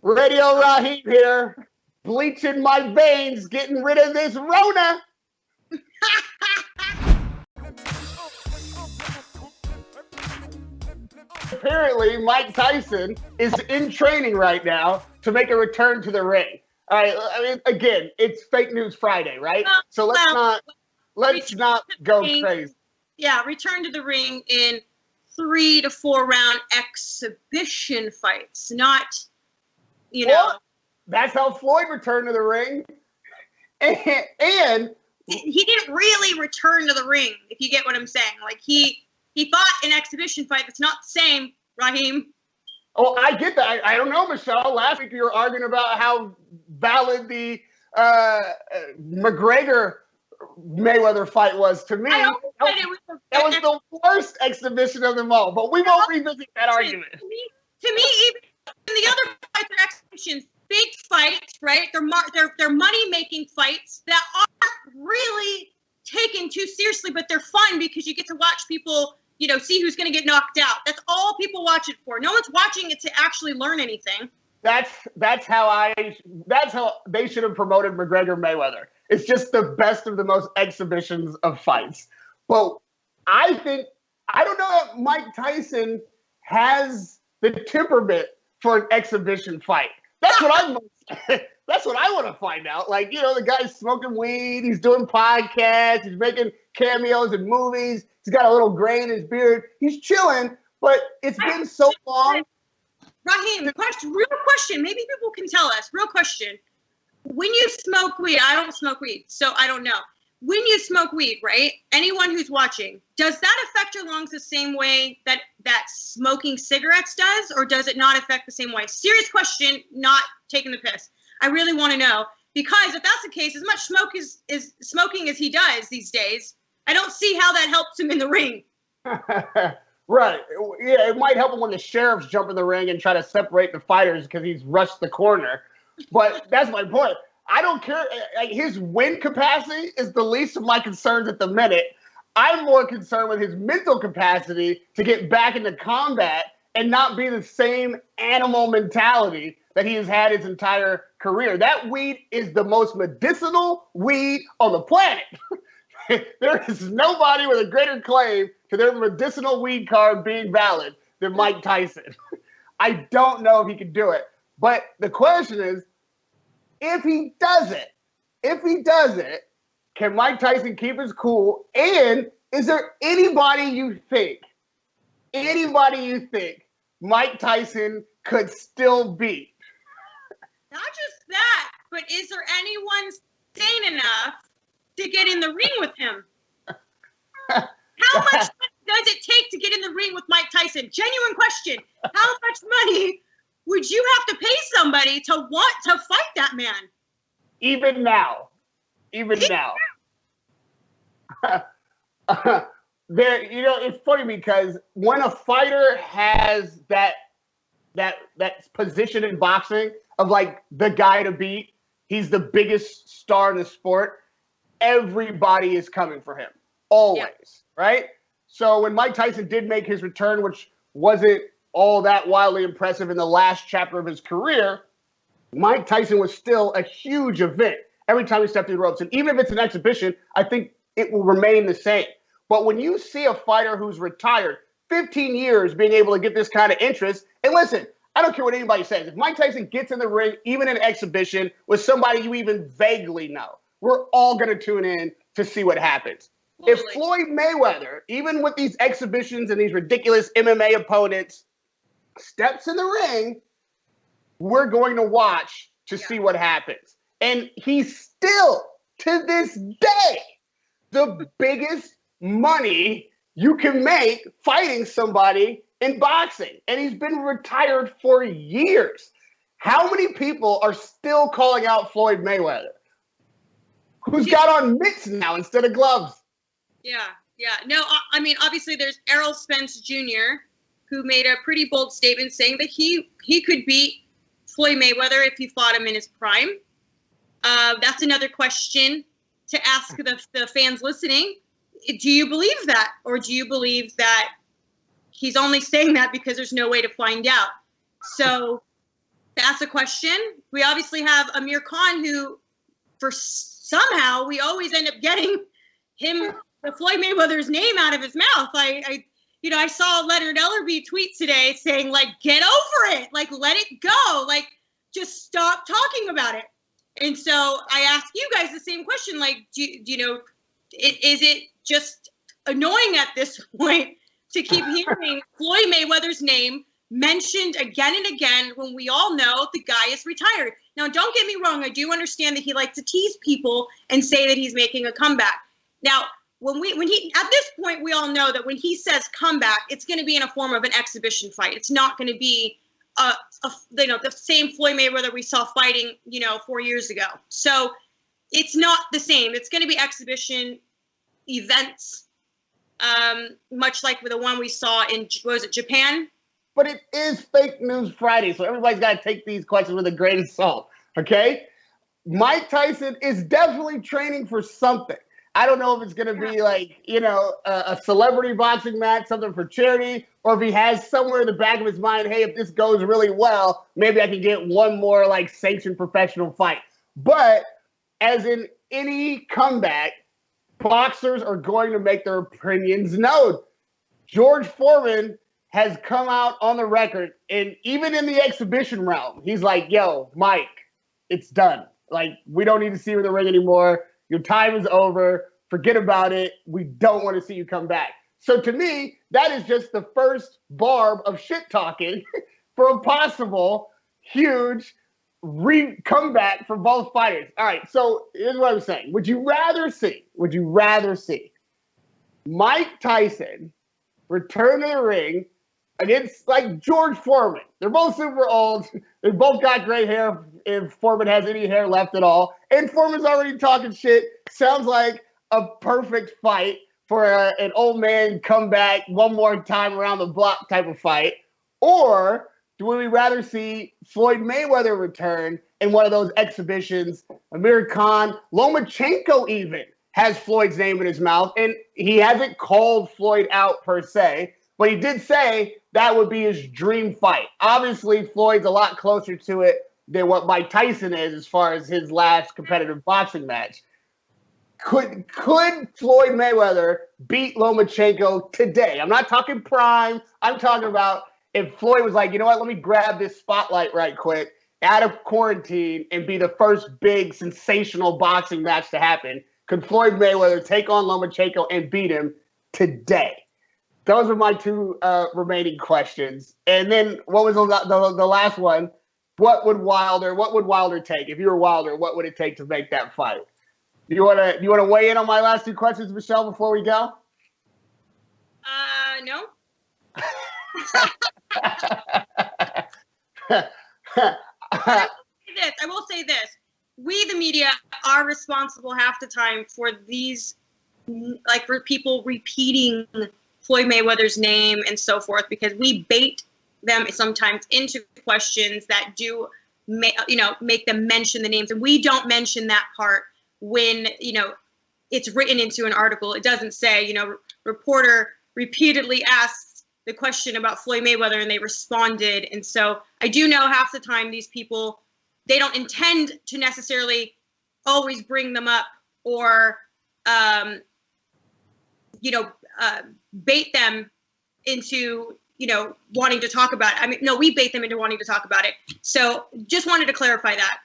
Radio Rahim here, bleaching my veins, getting rid of this Rona. Apparently, Mike Tyson is in training right now to make a return to the ring. All right, I mean, again, it's Fake News Friday, right? So let's not go crazy. Yeah, return to the ring in 3 to 4 round exhibition fights, not, Well, that's how Floyd returned to the ring. And he didn't really return to the ring, if you get what I'm saying. Like, he fought an exhibition fight that's not the same, Rahim. Oh, I get that. I don't know, Michelle. Last week you were arguing about how valid the McGregor Mayweather fight was. To me, that was the worst exhibition of them all. But we won't revisit that argument. To me, even the other fights are exhibitions, big fights, right? They're money-making fights that aren't really taken too seriously, but they're fun because you get to watch people, see who's going to get knocked out. That's all people watch it for. No one's watching it to actually learn anything. That's how they should have promoted McGregor Mayweather. It's just the best of the most exhibitions of fights. But I don't know if Mike Tyson has the temperament for an exhibition fight. That's what I want to find out. Like, the guy's smoking weed, he's doing podcasts, he's making cameos in movies, he's got a little gray in his beard. He's chilling, but it's been so long. Rahim, real question. Maybe people can tell us. Real question. When you smoke weed, I don't smoke weed, so I don't know. When you smoke weed, right? Anyone who's watching, does that affect your lungs the same way that smoking cigarettes does, or does it not affect the same way? Serious question, not taking the piss. I really want to know, because if that's the case, as much smoking as he does these days, I don't see how that helps him in the ring. Right. Yeah, it might help him when the sheriffs jump in the ring and try to separate the fighters because he's rushed the corner. But that's my point. I don't care. Like, his win capacity is the least of my concerns at the minute. I'm more concerned with his mental capacity to get back into combat and not be the same animal mentality that he has had his entire career. That weed is the most medicinal weed on the planet. There is nobody with a greater claim to their medicinal weed card being valid than Mike Tyson. I don't know if he can do it. But the question is, if he does it, can Mike Tyson keep his cool? And is there anybody you think Mike Tyson could still beat? Not just that, but is there anyone sane enough to get in the ring with him? How much money does it take to get in the ring with Mike Tyson? Genuine question. How much money would you have to pay somebody to want to fight that man? Even now. It's funny because when a fighter has that position in boxing of like the guy to beat, he's the biggest star in the sport, everybody is coming for him. Always, right? So when Mike Tyson did make his return, which wasn't all that wildly impressive in the last chapter of his career, Mike Tyson was still a huge event every time he stepped through the ropes. And even if it's an exhibition, I think it will remain the same. But when you see a fighter who's retired 15 years being able to get this kind of interest, and listen, I don't care what anybody says. If Mike Tyson gets in the ring, even in an exhibition, with somebody you even vaguely know, we're all going to tune in to see what happens. Totally. If Floyd Mayweather, even with these exhibitions and these ridiculous MMA opponents, steps in the ring, we're going to watch to see what happens. And he's still, to this day, the biggest money you can make fighting somebody in boxing. And he's been retired for years. How many people are still calling out Floyd Mayweather, who's got on mitts now instead of gloves? Yeah. No, I mean, obviously there's Errol Spence Jr., who made a pretty bold statement saying that he could beat Floyd Mayweather if he fought him in his prime. That's another question to ask the fans listening. Do you believe that? Or do you believe that he's only saying that because there's no way to find out? So That's a question. We obviously have Amir Khan, who, for somehow, we always end up getting him, the Floyd Mayweather's name out of his mouth. I saw Leonard Ellerbe tweet today saying, like, get over it. Like, let it go. Like, just stop talking about it. And so I ask you guys the same question. Like, is it just annoying at this point to keep hearing Floyd Mayweather's name mentioned again and again when we all know the guy is retired? Now, don't get me wrong. I do understand that he likes to tease people and say that he's making a comeback. Now, when he at this point, we all know that when he says comeback, it's going to be in a form of an exhibition fight. It's not going to be the same Floyd Mayweather we saw fighting 4 years ago. So it's not the same. It's going to be exhibition events, much like the one we saw in, Japan? But it is Fake News Friday, so everybody's got to take these questions with a grain of salt, okay? Mike Tyson is definitely training for something. I don't know if it's going to be a celebrity boxing match, something for charity, or if he has somewhere in the back of his mind, hey, if this goes really well, maybe I can get one more sanctioned professional fight. But as in any comeback, boxers are going to make their opinions known. George Foreman has come out on the record, and even in the exhibition realm, he's like, yo, Mike, it's done. We don't need to see you in the ring anymore. Your time is over. Forget about it. We don't want to see you come back. So to me, that is just the first barb of shit talking for a possible huge comeback for both fighters. All right, so here's what I'm saying. Would you rather see Mike Tyson return to the ring against George Foreman? They're both super old. They both got gray hair if Foreman has any hair left at all. And Foreman's already talking shit. Sounds like a perfect fight for an old man comeback one more time around the block type of fight. Or do we rather see Floyd Mayweather return in one of those exhibitions? Amir Khan, Lomachenko even has Floyd's name in his mouth, and he hasn't called Floyd out per se, but he did say that would be his dream fight. Obviously, Floyd's a lot closer to it than what Mike Tyson is as far as his last competitive boxing match. Could Floyd Mayweather beat Lomachenko today? I'm not talking prime. I'm talking about if Floyd was like, you know what, let me grab this spotlight right quick out of quarantine and be the first big sensational boxing match to happen. Could Floyd Mayweather take on Lomachenko and beat him today? Those are my two remaining questions. And then what was the last one? What would Wilder take? If you were Wilder, what would it take to make that fight? You wanna weigh in on my last two questions, Michelle, before we go? No. I will say this. We, the media, are responsible half the time for these, for people repeating Floyd Mayweather's name and so forth, because we bait them sometimes into questions that do, make them mention the names. And we don't mention that part when, it's written into an article. It doesn't say, reporter repeatedly asked the question about Floyd Mayweather and they responded. And so I do know half the time these people, they don't intend to necessarily always bring them up or, bait them into, wanting to talk about it. I mean, no, we bait them into wanting to talk about it. So just wanted to clarify that.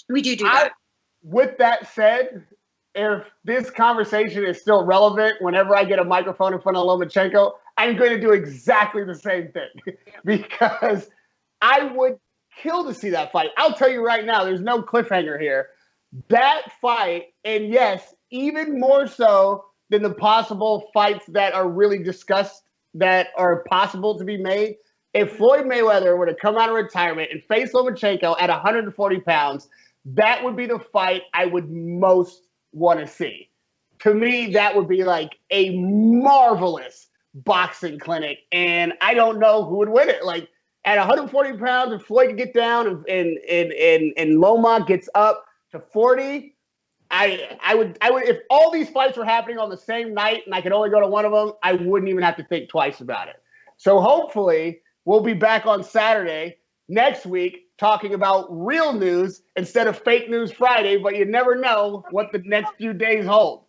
We do that. With that said, if this conversation is still relevant whenever I get a microphone in front of Lomachenko, I'm going to do exactly the same thing because I would kill to see that fight. I'll tell you right now, there's no cliffhanger here. That fight, and yes, even more so than the possible fights that are really discussed that are possible to be made, if Floyd Mayweather were to come out of retirement and face Lomachenko at 140 pounds, that would be the fight I would most want to see. To me, that would be a marvelous boxing clinic, and I don't know who would win it. At 140 pounds, if Floyd can get down and Loma gets up to 40, I would if all these fights were happening on the same night and I could only go to one of them, I wouldn't even have to think twice about it. So hopefully we'll be back on Saturday next week talking about real news instead of fake news Friday, but you never know what the next few days hold.